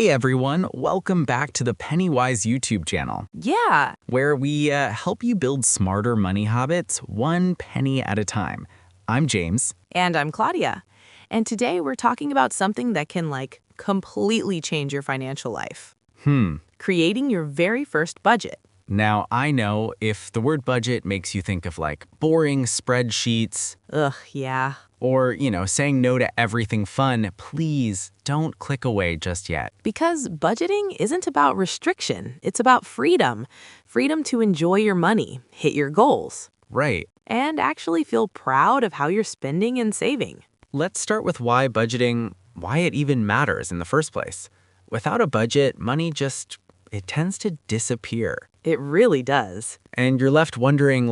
Hey everyone, welcome back to the Wyse YouTube channel, Yeah. where we help you build smarter money habits one penny at a time. I'm James. And I'm Claudia. And today we're talking about something that can, completely change your financial life. Creating your very first budget. Now, I know if the word budget makes you think of boring spreadsheets, Ugh, yeah. or, saying no to everything fun, please don't click away just yet. Because budgeting isn't about restriction. It's about freedom. Freedom to enjoy your money, hit your goals, Right. and actually feel proud of how you're spending and saving. Let's start with why it even matters in the first place. Without a budget, money it tends to disappear. It really does. And you're left wondering,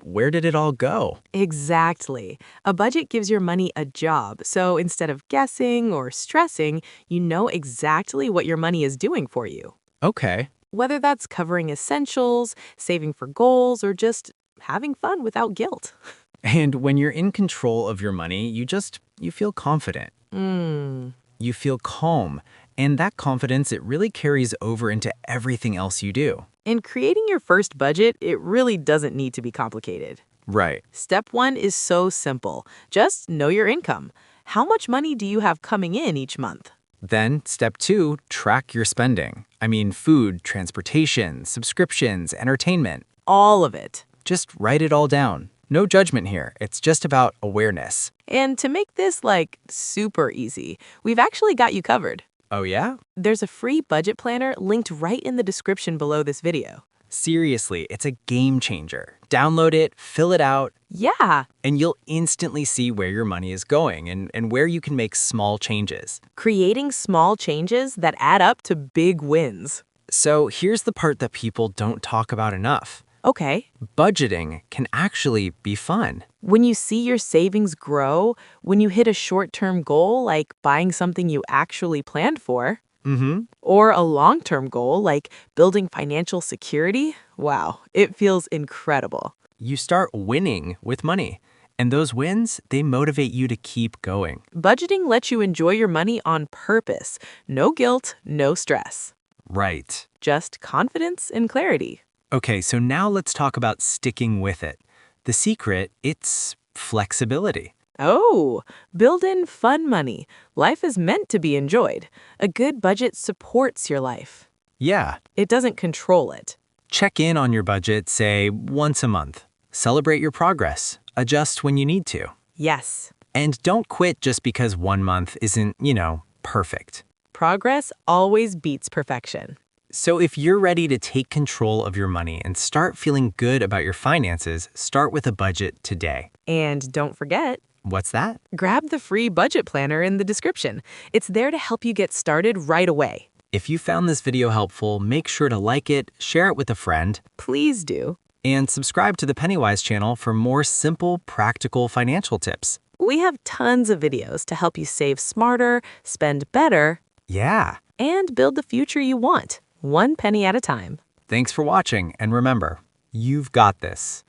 where did it all go? Exactly. A budget gives your money a job, so instead of guessing or stressing, you know exactly what your money is doing for you. Okay. Whether that's covering essentials, saving for goals, or just having fun without guilt. And when you're in control of your money, you feel confident. You feel calm. And that confidence, it really carries over into everything else you do. In creating your first budget, it really doesn't need to be complicated. Right. Step 1 is so simple. Just know your income. How much money do you have coming in each month? Then, step 2, track your spending. I mean, food, transportation, subscriptions, entertainment. All of it. Just write it all down. No judgment here. It's just about awareness. And to make this, super easy, we've actually got you covered. Oh, yeah? There's a free budget planner linked right in the description below this video. Seriously, it's a game changer. Download it, fill it out, Yeah, and you'll instantly see where your money is going and where you can make small changes. creating small changes that add up to big wins. So here's the part that people don't talk about enough. Okay, Budgeting can actually be fun. when you see your savings grow, when you hit a short-term goal like buying something you actually planned for, or a long-term goal like building financial security, wow, it feels incredible. You start winning with money. And those wins, they motivate you to keep going. Budgeting lets you enjoy your money on purpose. No guilt, no stress. Right. Just confidence and clarity. Okay, so now let's talk about sticking with it. The secret, it's flexibility. Oh, build in fun money. Life is meant to be enjoyed. A good budget supports your life. Yeah. It doesn't control it. Check in on your budget, say, once a month. Celebrate your progress. Adjust when you need to. Yes, And don't quit just because 1 month isn't, perfect. progress always beats perfection. So if you're ready to take control of your money and start feeling good about your finances, start with a budget today. And don't forget, What's that? grab the free budget planner in the description. It's there to help you get started right away. If you found this video helpful, make sure to like it, share it with a friend, Please do. and subscribe to the Wyse channel for more simple, practical financial tips. We have tons of videos to help you save smarter, spend better, Yeah. and build the future you want, one penny at a time. Thanks for watching, and remember, you've got this.